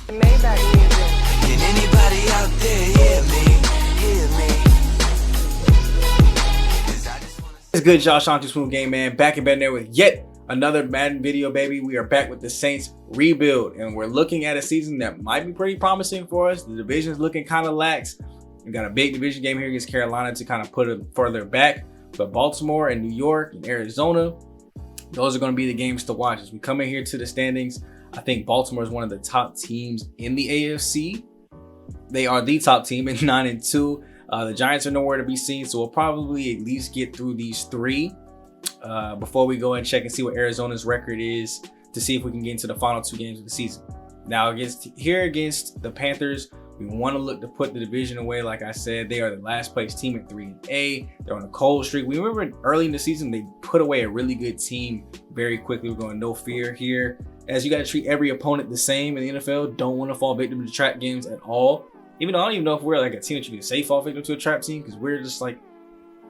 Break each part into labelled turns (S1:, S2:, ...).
S1: Maybach music.
S2: Can anybody out there hear me?
S3: It's good, y'all. Sean Smooth Game Man back in bed there with yet another Madden video, baby. We are back with the Saints rebuild, and we're looking at a season that might be pretty promising for us. The division's looking kind of lax. We got a big division game here against Carolina to kind of put it further back, but Baltimore and New York and Arizona, those are going to be the games to watch as we come in here to the standings. I think Baltimore is one of the top teams in the AFC. They are the top team at 9-2. The Giants are nowhere to be seen, so we'll probably at least get through these three before we go and check and see what Arizona's record is to see if we can get into the final two games of the season. Now, against the Panthers, we want to look to put the division away. Like I said, they are the last place team at 3-A. They're on a cold streak. We remember early in the season, they put away a really good team very quickly. We're going no fear here, as you got to treat every opponent the same in the NFL. Don't want to fall victim to trap games at all. Even though I don't even know if we're like a team that should be a safe fall victim to a trap team, because we're just like,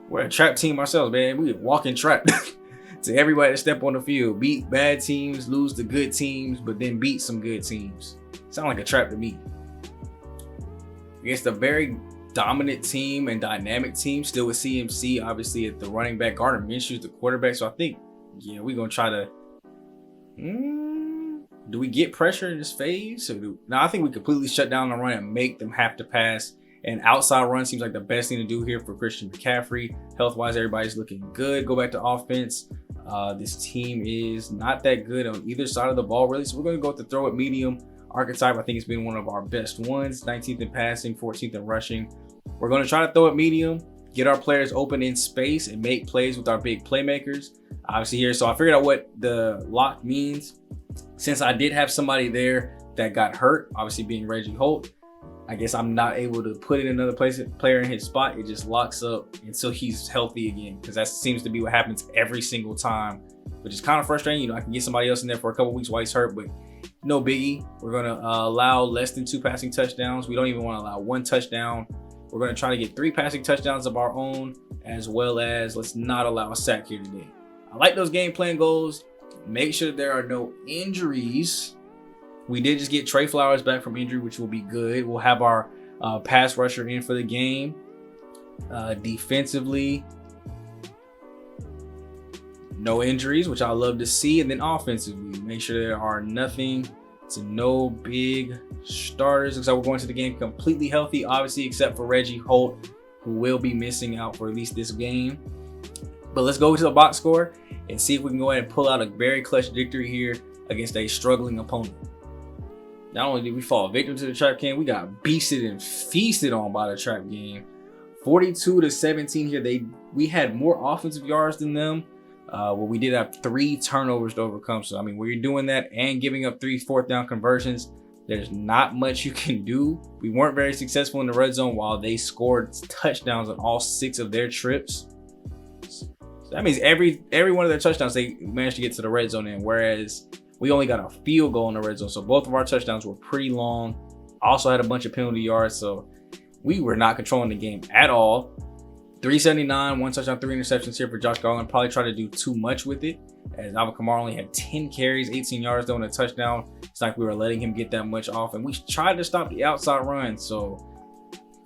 S3: we're a trap team ourselves, man. We walk in trap to everybody that step on the field. Beat bad teams, lose to good teams, but then beat some good teams. Sound like a trap to me. Against a very dominant team and dynamic team, still with CMC, obviously at the running back. Gardner Minshew's the quarterback, so I think, yeah, we're going to try to... do we get pressure in this phase? Now, I think we completely shut down the run and make them have to pass. And outside run seems like the best thing to do here for Christian McCaffrey. Health-wise, everybody's looking good. Go back to offense. This team is not that good on either side of the ball, really. So we're going to go with the throw it medium archetype. I think it's been one of our best ones. 19th in passing, 14th in rushing. We're going to try to throw it medium, get our players open in space, and make plays with our big playmakers. Obviously here, so I figured out what the lock means. Since I did have somebody there that got hurt, obviously being Reggie Holt, I guess I'm not able to put in another player in his spot. It just locks up until he's healthy again, because that seems to be what happens every single time, which is kind of frustrating. You know, I can get somebody else in there for a couple weeks while he's hurt, but no biggie. We're going to allow less than 2 passing touchdowns. We don't even want to allow 1 touchdown. We're going to try to get 3 passing touchdowns of our own, as well as let's not allow a sack here today. I like those game plan goals. Make sure there are no injuries. We did just get Trey Flowers back from injury, which will be good. We'll have our pass rusher in for the game. Defensively, no injuries, which I love to see. And then offensively, make sure there are nothing to no big starters. Looks like we're going to the game completely healthy, obviously, except for Reggie Holt, who will be missing out for at least this game. But let's go to the box score and see if we can go ahead and pull out a very clutch victory here against a struggling opponent. Not only did we fall victim to the trap game, we got beasted and feasted on by the trap game. 42-17 here. We had more offensive yards than them. We did have 3 turnovers to overcome. So, I mean, when you're doing that and giving up 3 4th down conversions, there's not much you can do. We weren't very successful in the red zone while they scored touchdowns on all 6 of their trips. So that means every one of their touchdowns, they managed to get to the red zone in, whereas we only got a field goal in the red zone. So both of our touchdowns were pretty long. Also had a bunch of penalty yards. So we were not controlling the game at all. 379, 1 touchdown, 3 interceptions here for Josh Garland. Probably tried to do too much with it, as Alvin Kamara only had 10 carries, 18 yards though, and a touchdown. It's like we were letting him get that much off, and we tried to stop the outside run. So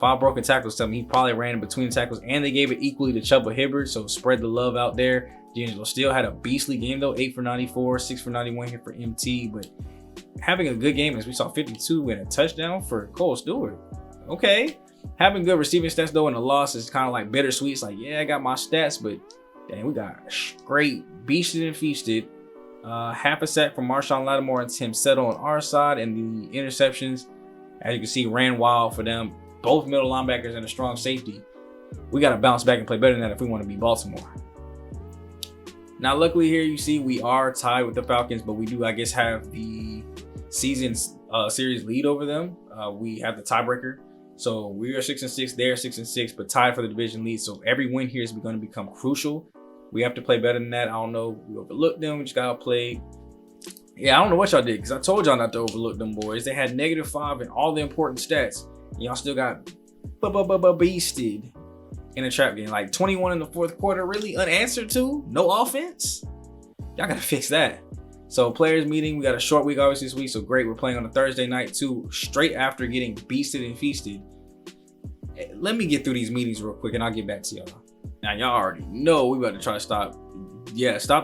S3: 5 broken tackles tell me he probably ran in between the tackles, and they gave it equally to Chuba Hibbert. So spread the love out there. D'Angelo still had a beastly game though, 8 for 94, 6 for 91 here for MT, but having a good game as we saw 52 and a touchdown for Cole Stewart. Okay. Having good receiving stats though in the loss is kind of like bittersweet. It's like, yeah, I got my stats, but dang, we got straight beasted and feasted. Half a sack from Marshawn Lattimore and Tim Settle on our side, and the interceptions, as you can see, ran wild for them. Both middle linebackers and a strong safety. We got to bounce back and play better than that if we want to beat Baltimore. Now, luckily here, you see we are tied with the Falcons, but we do, I guess, have the season series lead over them. We have the tiebreaker. So we are 6-6, they are 6-6, but tied for the division lead. So every win here is going to become crucial. We have to play better than that. I don't know. We overlooked them. We just got outplayed. Yeah, I don't know what y'all did, because I told y'all not to overlook them boys. They had -5 in all the important stats. Y'all still got beasted in a trap game. Like 21 in the 4th quarter, really unanswered to? No offense? Y'all got to fix that. So players meeting, we got a short week obviously this week, so great. We're playing on a Thursday night too, straight after getting beasted and feasted. Let me get through these meetings real quick and I'll get back to y'all. Now y'all already know we about to try to stop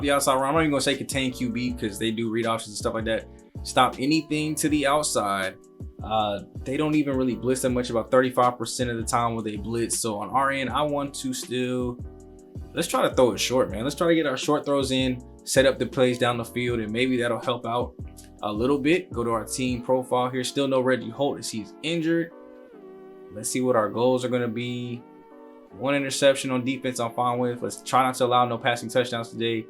S3: the outside run. I'm not even gonna say contain QB because they do read options and stuff like that. Stop anything to the outside. They don't even really blitz that much, about 35% of the time when they blitz. So on our end, I want to still, let's try to throw it short, man. Let's try to get our short throws in, set up the plays down the field, and maybe that'll help out a little bit. Go to our team profile here. Still no Reggie Holt as he's injured. Let's see what our goals are going to be. 1 interception on defense I'm fine with. Let's try not to allow no passing touchdowns today.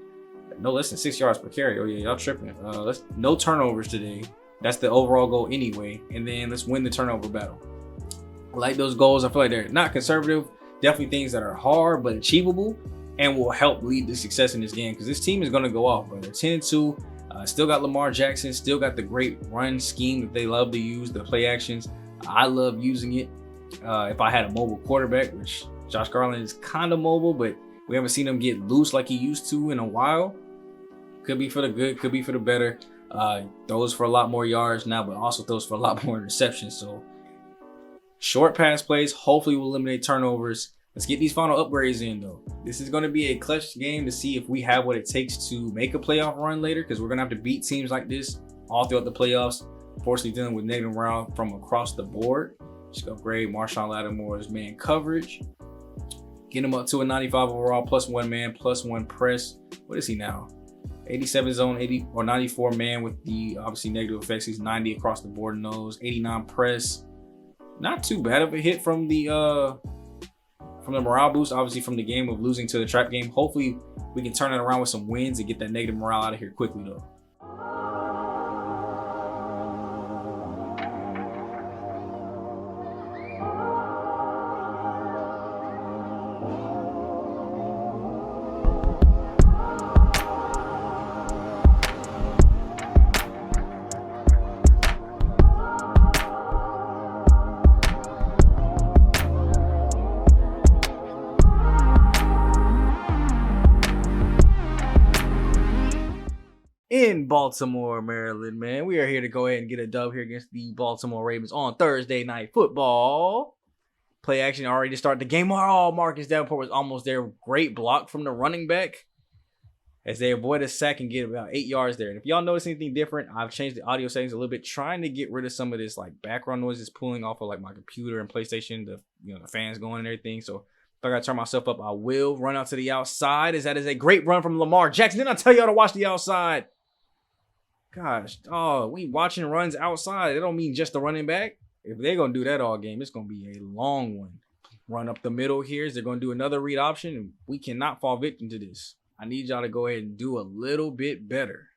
S3: No less than 6 yards per carry. Oh yeah, y'all tripping. No turnovers today. That's the overall goal anyway. And then let's win the turnover battle. I like those goals. I feel like they're not conservative. Definitely things that are hard but achievable and will help lead to success in this game, because this team is going to go off, brother. 10-2. Still got Lamar Jackson. Still got the great run scheme that they love to use, the play actions. I love using it. If I had a mobile quarterback, which Josh Garland is kind of mobile, but we haven't seen him get loose like he used to in a while. Could be for the good, could be for the better. Throws for a lot more yards now, but also throws for a lot more interceptions. So short pass plays, hopefully we'll eliminate turnovers. Let's get these final upgrades in though. This is going to be a clutch game to see if we have what it takes to make a playoff run later, because we're going to have to beat teams like this all throughout the playoffs. Unfortunately, dealing with negative morale from across the board. Just upgrade Marshawn Lattimore's man coverage. Get him up to a 95 overall, +1 man, +1 press. What is he now? 87 zone, 80 or 94 man with the obviously negative effects. He's 90 across the board in those. 89 press. Not too bad of a hit from the morale boost, obviously from the game of losing to the trap game. Hopefully we can turn it around with some wins and get that negative morale out of here quickly though. In Baltimore, Maryland, man. We are here to go ahead and get a dub here against the Baltimore Ravens on Thursday Night Football. Play action already to start the game. Oh, Marcus Davenport was almost there. Great block from the running back as they avoid a sack and get about 8 yards there. And if y'all notice anything different, I've changed the audio settings a little bit, trying to get rid of some of this like background noises pulling off of like my computer and PlayStation, the fans going and everything. So if I gotta turn myself up, I will. Run out to the outside, as that is a great run from Lamar Jackson. Didn't I tell y'all to watch the outside? Gosh, we watching runs outside. It don't mean just the running back. If they're going to do that all game, it's going to be a long one. Run up the middle here. They're going to do another read option, and we cannot fall victim to this. I need y'all to go ahead and do a little bit better.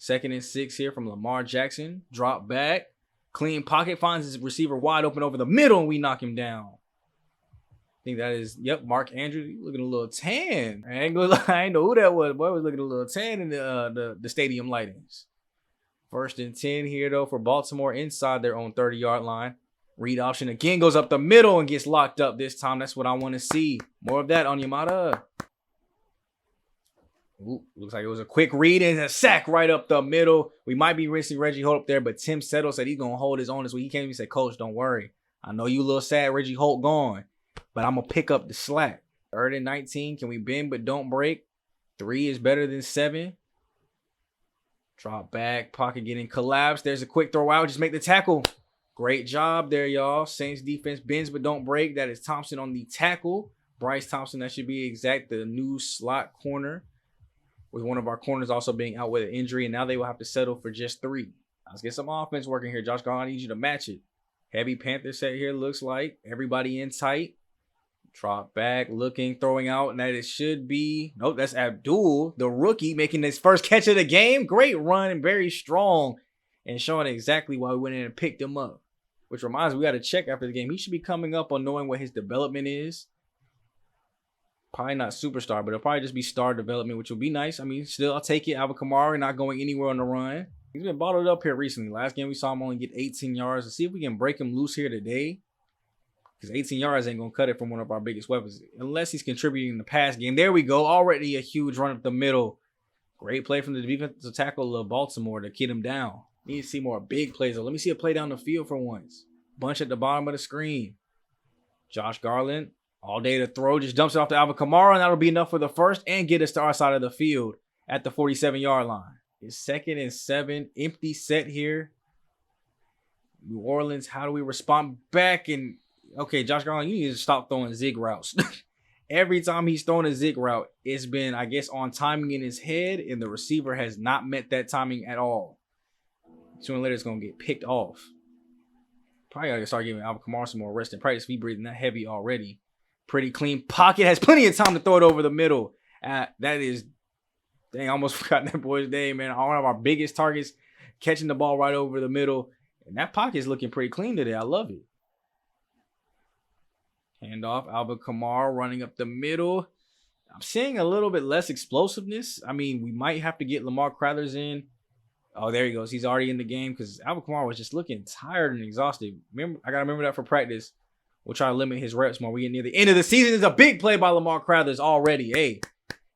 S3: 2nd and 6 here from Lamar Jackson. Drop back. Clean pocket. Finds his receiver wide open over the middle, and we knock him down. I think that is, Mark Andrews. Looking a little tan. I ain't know who that was. Boy was looking a little tan in the stadium lightings. 1st and 10 here, though, for Baltimore inside their own 30-yard line. Read option again, goes up the middle and gets locked up this time. That's what I want to see. More of that on Yamada. Ooh, looks like it was a quick read and a sack right up the middle. We might be rinsing Reggie Holt up there, but Tim Settle said he's going to hold his own this week. He can't even say, Coach, don't worry. I know you a little sad Reggie Holt gone, but I'm going to pick up the slack. 3rd and 19. Can we bend but don't break? 3 is better than 7. Drop back, pocket getting collapsed. There's a quick throw out. Just make the tackle. Great job there, y'all. Saints defense bends but don't break. That is Thompson on the tackle. Bryce Thompson, that should be exact, the new slot corner, with one of our corners also being out with an injury. And now they will have to settle for just 3. Let's get some offense working here. Josh Garland, I need you to match it. Heavy Panther set here, looks like. Everybody in tight. Drop back, looking, throwing out, and that it should be, nope, that's Abdul, the rookie, making his first catch of the game. Great run and very strong, and showing exactly why we went in and picked him up. Which reminds me, we got to check after the game. He should be coming up on knowing what his development is. Probably not superstar, but it'll probably just be star development, which will be nice. I mean, still, I'll take it. Alvin Kamara not going anywhere on the run. He's been bottled up here recently. Last game we saw him only get 18 yards. Let's see if we can break him loose here today. Because 18 yards ain't going to cut it from one of our biggest weapons. Unless he's contributing in the pass game. There we go. Already a huge run up the middle. Great play from the defensive tackle of Baltimore to get him down. Need to see more big plays, though. Let me see a play down the field for once. Bunch at the bottom of the screen. Josh Garland, all day to throw, just dumps it off to Alvin Kamara, and that'll be enough for the first and get us to our side of the field at the 47-yard line. It's 2nd and 7, empty set here. New Orleans, how do we respond back? And okay, Josh Garland, you need to stop throwing zig routes. Every time he's thrown a zig route, it's been, I guess, on timing in his head, and the receiver has not met that timing at all. Sooner or later, it's going to get picked off. Probably got to start giving Alvin Kamara some more rest and practice. He breathing that heavy already. Pretty clean pocket. Has plenty of time to throw it over the middle. That is, dang, I almost forgot that boy's name, man. One of our biggest targets, catching the ball right over the middle. And that pocket is looking pretty clean today. I love it. Handoff, Alvin Kamara running up the middle. I'm seeing a little bit less explosiveness. I mean, we might have to get Lamar Crothers in. Oh, there he goes. He's already in the game because Alvin Kamara was just looking tired and exhausted. Remember, I got to remember that for practice. We'll try to limit his reps more. We get near the end of the season. It's a big play by Lamar Crothers already. Hey,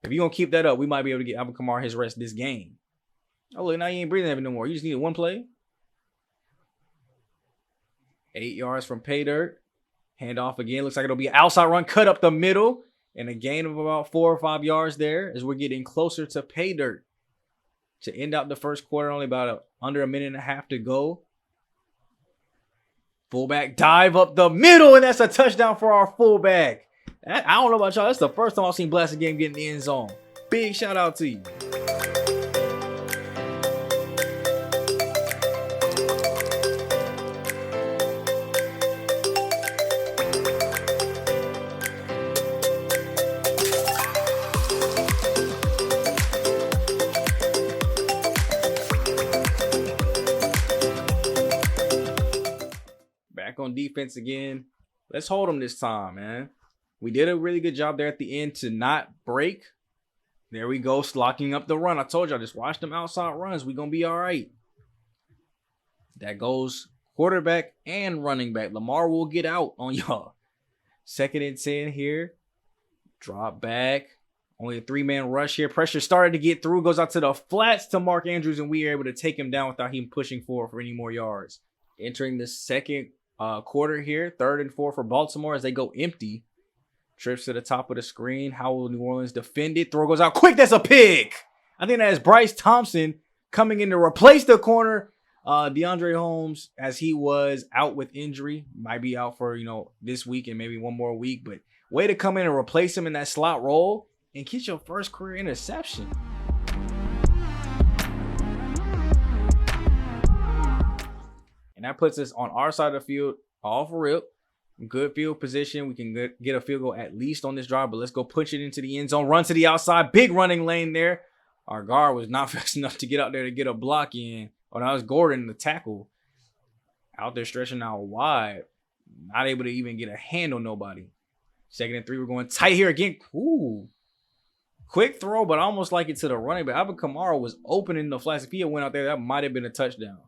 S3: if you're going to keep that up, we might be able to get Alvin Kamara his rest this game. Oh, look, now you ain't breathing heavy no more. You just needed one play. 8 yards from pay dirt. Handoff again. Looks like it'll be an outside run. Cut up the middle. And a gain of about 4 or 5 yards there as we're getting closer to pay dirt. To end out the first quarter, only about under a minute and a half to go. Fullback dive up the middle, and that's a touchdown for our fullback. I don't know about y'all. That's the first time I've seen Blasted Game get in the end zone. Big shout out to you. On defense again. Let's hold them this time, man. We did a really good job there at the end to not break. There we go, locking up the run. I told y'all, just watch them outside runs. We're gonna be all right. That goes quarterback and running back. Lamar will get out on y'all. 2nd and 10 here. Drop back. Only a 3-man rush here. Pressure started to get through. Goes out to the flats to Mark Andrews, and we are able to take him down without him pushing forward for any more yards. Entering the second quarter here, 3rd and 4 for Baltimore as they go empty. Trips to the top of the screen. How will New Orleans defend it? Throw goes out quick. That's a pick. I think that is Bryce Thompson coming in to replace the corner. DeAndre Holmes, as he was out with injury, might be out for, this week and maybe one more week. But way to come in and replace him in that slot role and get your first career interception. And that puts us on our side of the field, all for real. Good field position. We can get a field goal at least on this drive, but let's go push it into the end zone. Run to the outside. Big running lane there. Our guard was not fast enough to get out there to get a block in. Oh, that was Gordon, the tackle. Out there stretching out wide. Not able to even get a hand on nobody. 2nd and 3. We're going tight here again. Ooh. Quick throw, but almost like it to the running back. Alvin Kamara was opening the flats. If he had went out there, that might have been a touchdown.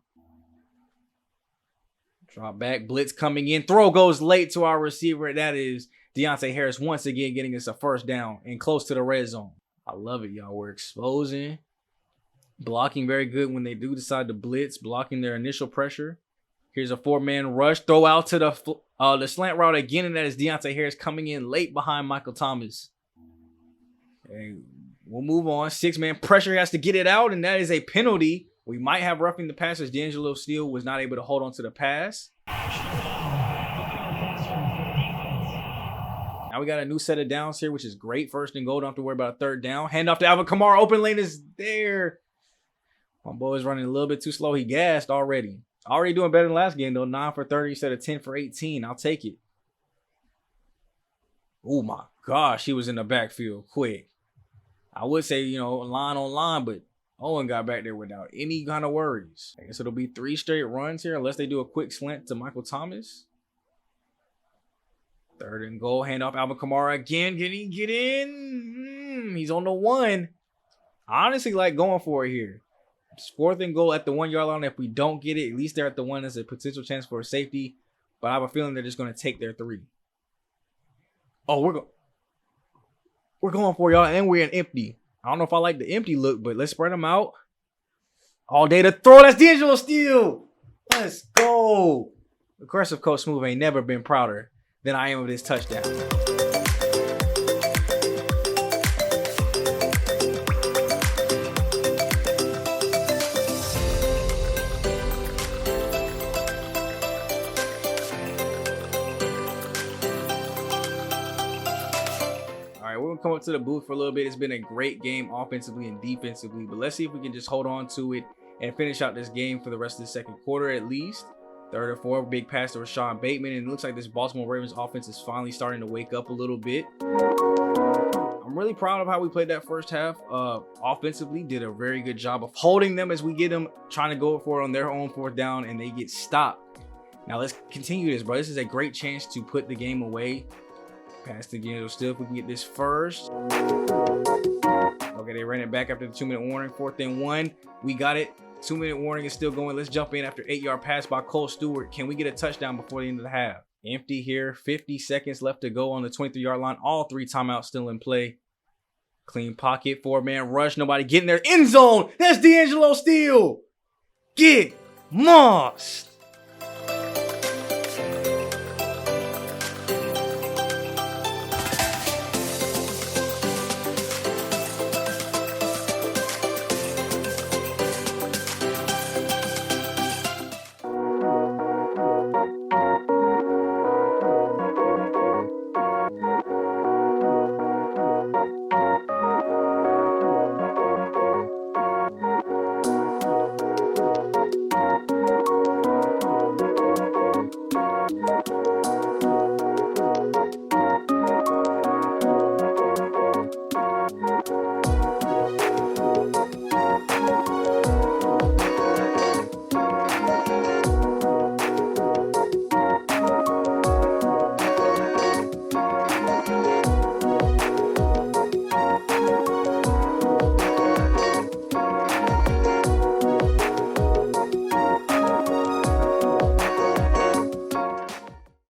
S3: Drop back, blitz coming in. Throw goes late to our receiver. That is Deontay Harris once again getting us a first down and close to the red zone. I love it, y'all. We're exposing. Blocking very good when they do decide to blitz. Blocking their initial pressure. Here's a 4-man rush. Throw out to the slant route again, and that is Deontay Harris coming in late behind Michael Thomas. And we'll move on. 6-man pressure, has to get it out, and that is a penalty. We might have roughing the pass as D'Angelo Steele was not able to hold on to the pass. Now we got a new set of downs here, which is great. 1st and goal. Don't have to worry about a 3rd down. Hand off to Alvin Kamara. Open lane is there. My boy is running a little bit too slow. He gassed already. Already doing better than last game, though. 9 for 30 instead of 10 for 18. I'll take it. Oh, my gosh. He was in the backfield quick. I would say, line on line, but Owen got back there without any kind of worries. I guess it'll be 3 straight runs here unless they do a quick slant to Michael Thomas. 3rd and goal. Hand off Alvin Kamara again. Get in. He's on the 1. I honestly like going for it here. It's 4th and goal at the 1-yard line. If we don't get it, at least they're at the 1. There's a potential chance for a safety. But I have a feeling they're just going to take their 3. Oh, we're going for y'all, and we're in empty. I don't know if I like the empty look, but let's spread them out. All day to throw. That's D'Angelo steal. Let's go. Aggressive Coach Smooth ain't never been prouder than I am of this touchdown. We're gonna come up to the booth for a little bit. It's been a great game offensively and defensively, but let's see if we can just hold on to it and finish out this game for the rest of the second quarter at least. Third or fourth, big pass to Rashad Bateman, and it looks like this Baltimore Ravens offense is finally starting to wake up a little bit. I'm really proud of how we played that first half. Offensively, did a very good job of holding them as we get them trying to go for it on their own fourth down, and they get stopped. Now let's continue this, bro. This is a great chance to put the game away. Pass to D'Angelo still if we can get this first. Okay, they ran it back after the 2-minute warning. 4th and 1. We got it. 2-minute warning is still going. Let's jump in after 8-yard pass by Cole Stewart. Can we get a touchdown before the end of the half? Empty here. 50 seconds left to go on the 23-yard line. All 3 timeouts still in play. Clean pocket. 4-man rush. Nobody getting there. End zone. That's D'Angelo steal. Get mossed.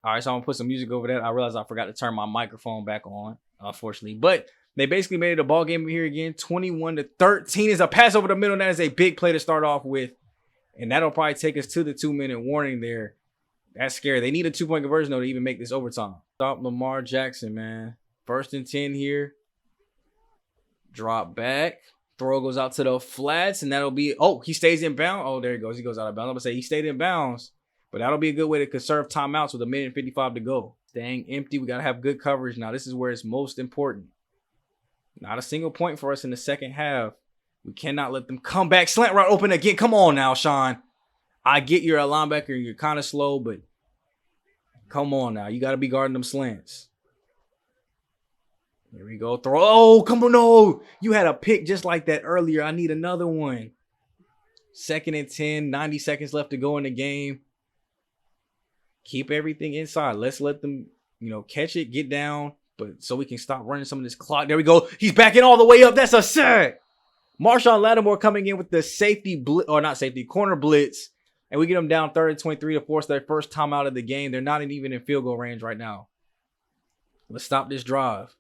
S3: All right, so I'm gonna put some music over that. I realized I forgot to turn my microphone back on, unfortunately. But they basically made it a ball game here again. 21-13 is a pass over the middle. And that is a big play to start off with. And that'll probably take us to the 2-minute warning there. That's scary. They need a 2-point conversion, though, to even make this overtime. Stop Lamar Jackson, man. 1st and 10 here. Drop back. Throw goes out to the flats, and that'll be... Oh, he stays in bounds. Oh, there he goes. He goes out of bounds. I'm going to say he stayed in bounds. But that'll be a good way to conserve timeouts with 1:55 to go. Staying empty. We got to have good coverage now. This is where it's most important. Not a single point for us in the second half. We cannot let them come back. Slant route open again. Come on now, Sean. I get you're a linebacker and you're kind of slow, but come on now. You got to be guarding them slants. Here we go. Throw. Oh, come on. No. You had a pick just like that earlier. I need another one. 2nd and 10. 90 seconds left to go in the game. Keep everything inside. Let's let them, catch it, get down, but so we can stop running some of this clock. There we go. He's backing all the way up. That's a sack. Marshawn Lattimore coming in with the corner blitz, and we get them down 3rd and 23 to force their first timeout of the game. They're not even in field goal range right now. Let's stop this drive.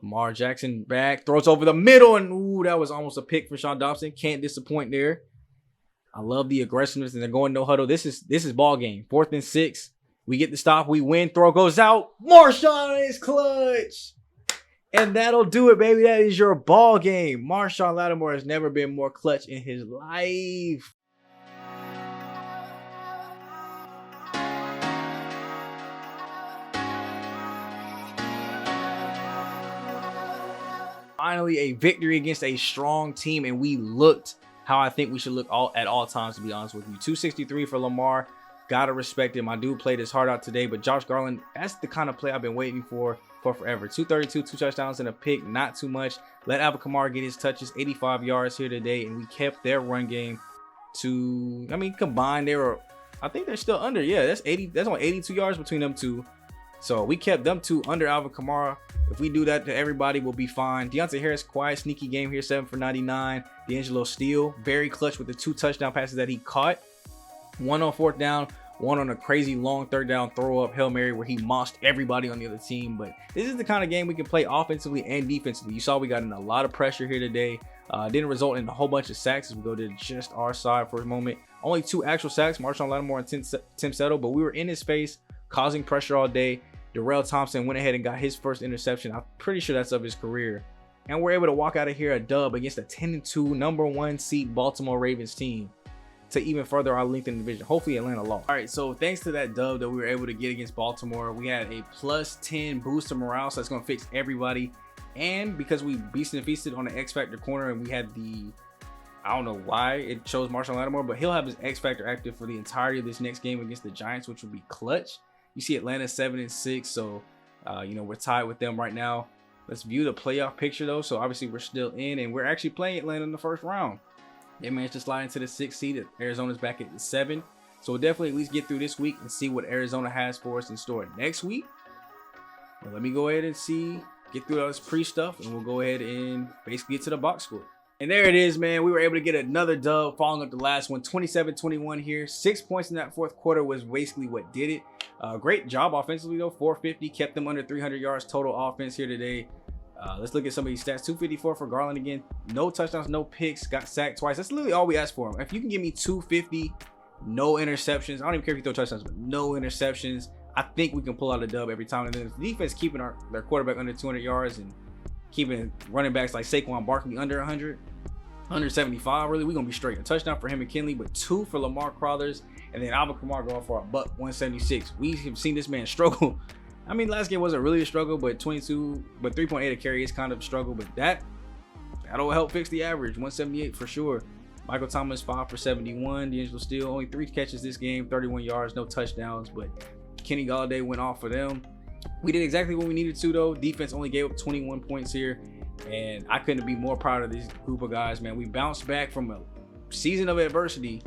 S3: Lamar Jackson back, throws over the middle, and ooh, that was almost a pick for Sean Dobson. Can't disappoint there. I love the aggressiveness, and they're going no huddle. This is ball game. 4th and 6. We get the stop. We win. Throw goes out. Marshawn is clutch. And that'll do it, baby. That is your ball game. Marshawn Lattimore has never been more clutch in his life. Finally, a victory against a strong team, and we looked how I think we should look at all times, to be honest with you. 263 for Lamar. Gotta respect him. My dude played his heart out today, but Josh Garland, that's the kind of play I've been waiting for forever. 232, 2 touchdowns and a pick, not too much. Let Alvin Kamara get his touches, 85 yards here today, and we kept their run game to, combined, I think they're still under. Yeah, that's only 82 yards between them two. So we kept them two under Alvin Kamara. If we do that to everybody, we'll be fine. Deontay Harris, quiet, sneaky game here, 7 for 99. D'Angelo Steele, very clutch with the 2 touchdown passes that he caught. 1 on 4th down one on a crazy long third down throw up Hail Mary where he mossed everybody on the other team. But this is the kind of game we can play offensively and defensively. You saw we got in a lot of pressure here today. Didn't result in a whole bunch of sacks as we go to just our side for a moment. Only 2 actual sacks, Marshawn Lattimore and Tim Settle, but we were in his face, causing pressure all day. Darrell Thompson went ahead and got his first interception. I'm pretty sure that's of his career. And we're able to walk out of here a dub against a 10-2 #1 seed Baltimore Ravens team to even further our length in the division. Hopefully Atlanta lost. All right, so thanks to that dub that we were able to get against Baltimore, we had a +10 boost of morale, so that's going to fix everybody. And because we beasted and feasted on the X Factor corner and we had the, I don't know why it chose Marshawn Lattimore, but he'll have his X Factor active for the entirety of this next game against the Giants, which will be clutch. You see Atlanta 7-6, so we're tied with them right now. Let's view the playoff picture though. So obviously we're still in, and we're actually playing Atlanta in the first round. They managed to slide into the 6th seed. Arizona's back at the 7. So we'll definitely at least get through this week and see what Arizona has for us in store next week. Well, let me go ahead and get through all this pre-stuff, and we'll go ahead and basically get to the box score. And there it is, man. We were able to get another dub following up the last one. 27-21 here. 6 points in that fourth quarter was basically what did it. Great job offensively though. 450, kept them under 300 yards total offense here today. Let's look at some of these stats. 254 for Garland again. No touchdowns, no picks. Got sacked twice. That's literally all we asked for him. If you can give me 250, no interceptions. I don't even care if you throw touchdowns, but no interceptions. I think we can pull out a dub every time. And then the defense keeping their quarterback under 200 yards and keeping running backs like Saquon Barkley under 100, 175. Really, we're gonna be straight. A touchdown for him and Kinley, but 2 for Lamar Crothers, and then Alvin Kamara going for a buck 176. We have seen this man struggle. I mean, last game wasn't really a struggle, but 3.8 a carry is kind of a struggle. But that'll help fix the average. 178 for sure. Michael Thomas 5 for 71. D'Angelo Steele only 3 catches this game, 31 yards, no touchdowns, but Kenny Galladay went off for them. We did exactly what we needed to though. Defense only gave up 21 points here, and I couldn't be more proud of this group of guys, man. We bounced back from a season of adversity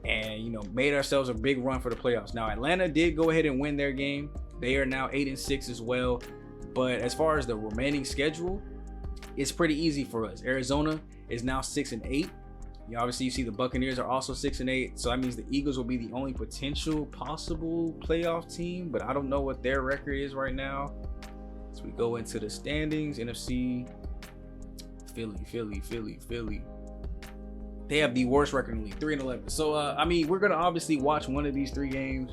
S3: and made ourselves a big run for the playoffs. Now Atlanta did go ahead and win their game. They are now 8-6 as well, but as far as the remaining schedule, it's pretty easy for us. Arizona is now 6-8. Obviously you see the Buccaneers are also 6-8, so that means the Eagles will be the only potential possible playoff team, but I don't know what their record is right now. So we go into the standings. NFC, Philly. They have the worst record in the league, 3-11. So I mean, we're gonna obviously watch one of these 3 games,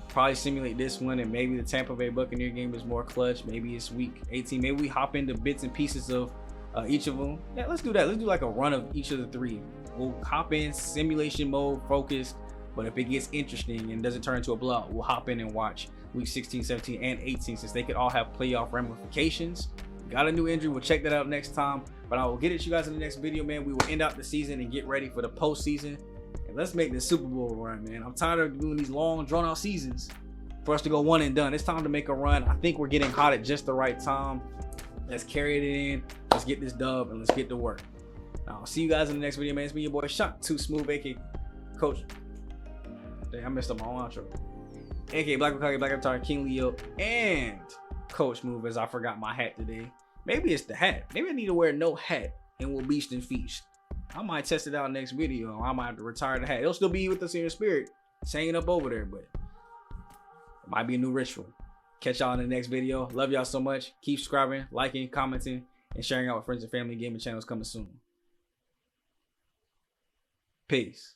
S3: probably simulate this one, and maybe the Tampa Bay Buccaneer game is more clutch. Maybe it's week 18. Maybe we hop into bits and pieces of each of them. Yeah, let's do that. Let's do like a run of each of the 3. We'll hop in simulation mode, focused, but if it gets interesting and doesn't turn into a blowout, we'll hop in and watch week 16, 17, and 18, since they could all have playoff ramifications. Got a new injury. We'll check that out next time, but I will get at you guys in the next video, man. We will end out the season and get ready for the postseason, and let's make the Super Bowl run, man. I'm tired of doing these long, drawn-out seasons for us to go one and done. It's time to make a run. I think we're getting hot at just the right time. Let's carry it in. Let's get this dub and let's get to work. Now, I'll see you guys in the next video, man. It's me, your boy, Shot Too Smooth, aka Coach. Dang, I messed up my own outro. aka Black Wakaki, Black Avatar, King Leo, and Coach Move, as I forgot my hat today. Maybe it's the hat. Maybe I need to wear no hat and we'll beast and feast. I might test it out next video. I might have to retire the hat. It'll still be with us in your spirit. It's hanging up over there, but it might be a new ritual. Catch y'all in the next video. Love y'all so much. Keep subscribing, liking, commenting, and sharing out with friends and family. Gaming channels coming soon. Peace.